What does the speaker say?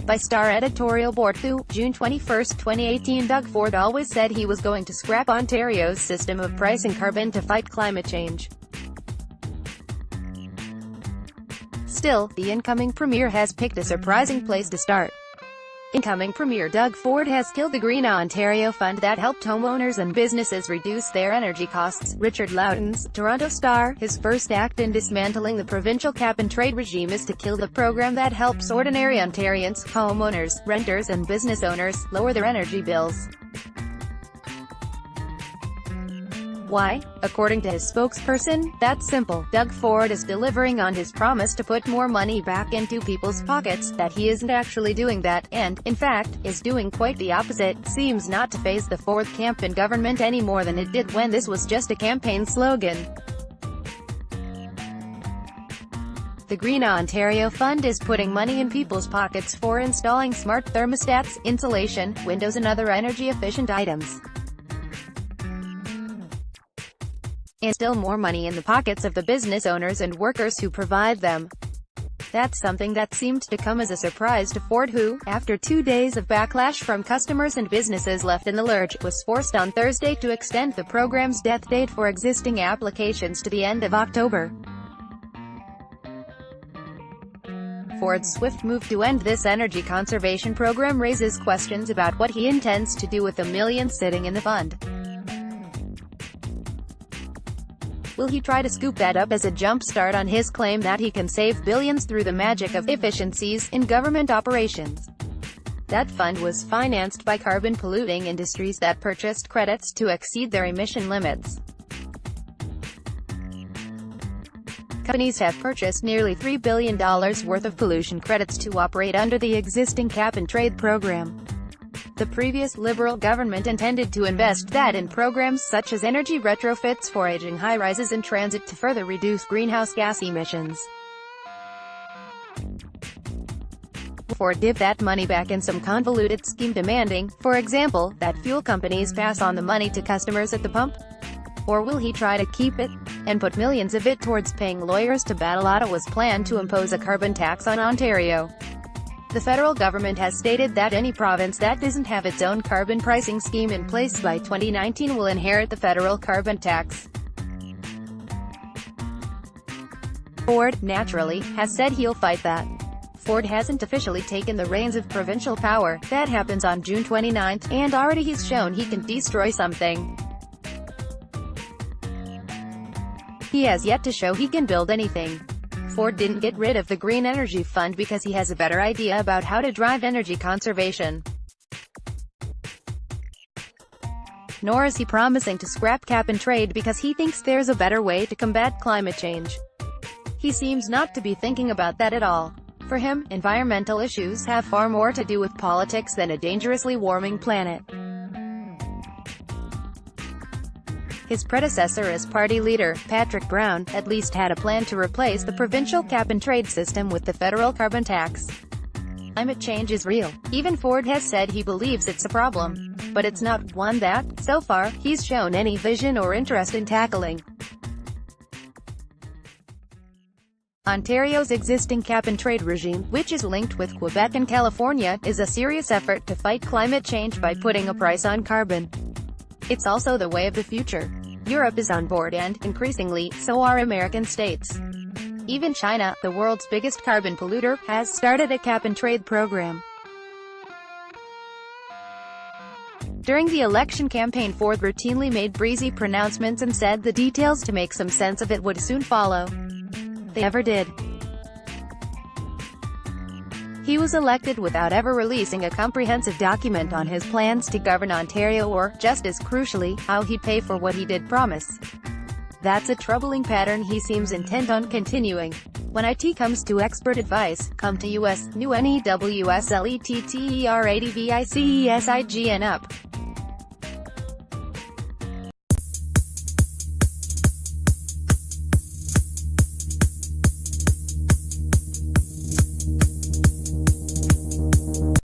By Star Editorial BoardThu, June 21, 2018. Doug Ford always said he was going to scrap Ontario's system of pricing carbon to fight climate change. Still, the incoming Premier has picked a surprising place to start. Incoming Premier Doug Ford has killed the Green Ontario fund that helped homeowners and businesses reduce their energy costs. Richard Lautens, Toronto Star, his first act in dismantling the provincial cap-and-trade regime is to kill the program that helps ordinary Ontarians, homeowners, renters and business owners, lower their energy bills. Why? According to his spokesperson, that's simple. Doug Ford is delivering on his promise to put more money back into people's pockets, that he isn't actually doing that, and, in fact, is doing quite the opposite. Seems not to faze the Ford camp in government any more than it did when this was just a campaign slogan. The Green Ontario Fund is putting money in people's pockets for installing smart thermostats, insulation, windows and other energy-efficient items. And still more money in the pockets of the business owners and workers who provide them. That's something that seemed to come as a surprise to Ford, who, after 2 days of backlash from customers and businesses left in the lurch, was forced on Thursday to extend the program's death date for existing applications to the end of October. Ford's swift move to end this energy conservation program raises questions about what he intends to do with the millions sitting in the fund. Will he try to scoop that up as a jump start on his claim that he can save billions through the magic of efficiencies in government operations? That fund was financed by carbon-polluting industries that purchased credits to exceed their emission limits. Companies have purchased nearly $3 billion worth of pollution credits to operate under the existing cap-and-trade program. The previous Liberal government intended to invest that in programs such as energy retrofits for aging high-rises and transit to further reduce greenhouse gas emissions. Ford dipped that money back in some convoluted scheme demanding, for example, that fuel companies pass on the money to customers at the pump? Or will he try to keep it, and put millions of it towards paying lawyers to battle Ottawa's plan to impose a carbon tax on Ontario? The federal government has stated that any province that doesn't have its own carbon pricing scheme in place by 2019 will inherit the federal carbon tax. Ford, naturally, has said he'll fight that. Ford hasn't officially taken the reins of provincial power. That happens on June 29, and already he's shown he can destroy something. He has yet to show he can build anything. Ford didn't get rid of the Green Energy Fund because he has a better idea about how to drive energy conservation. Nor is he promising to scrap cap-and-trade because he thinks there's a better way to combat climate change. He seems not to be thinking about that at all. For him, environmental issues have far more to do with politics than a dangerously warming planet. His predecessor as party leader, Patrick Brown, at least had a plan to replace the provincial cap-and-trade system with the federal carbon tax. Climate change is real. Even Ford has said he believes it's a problem. But it's not one that, so far, he's shown any vision or interest in tackling. Ontario's existing cap-and-trade regime, which is linked with Quebec and California, is a serious effort to fight climate change by putting a price on carbon. It's also the way of the future. Europe is on board and, increasingly, so are American states. Even China, the world's biggest carbon polluter, has started a cap-and-trade program. During the election campaign, Ford routinely made breezy pronouncements and said the details to make some sense of it would soon follow. They never did. He was elected without ever releasing a comprehensive document on his plans to govern Ontario or, just as crucially, how he'd pay for what he did promise. That's a troubling pattern he seems intent on continuing. When IT comes to expert advice, come to US, new NEWSLETTERADVICESIGN up.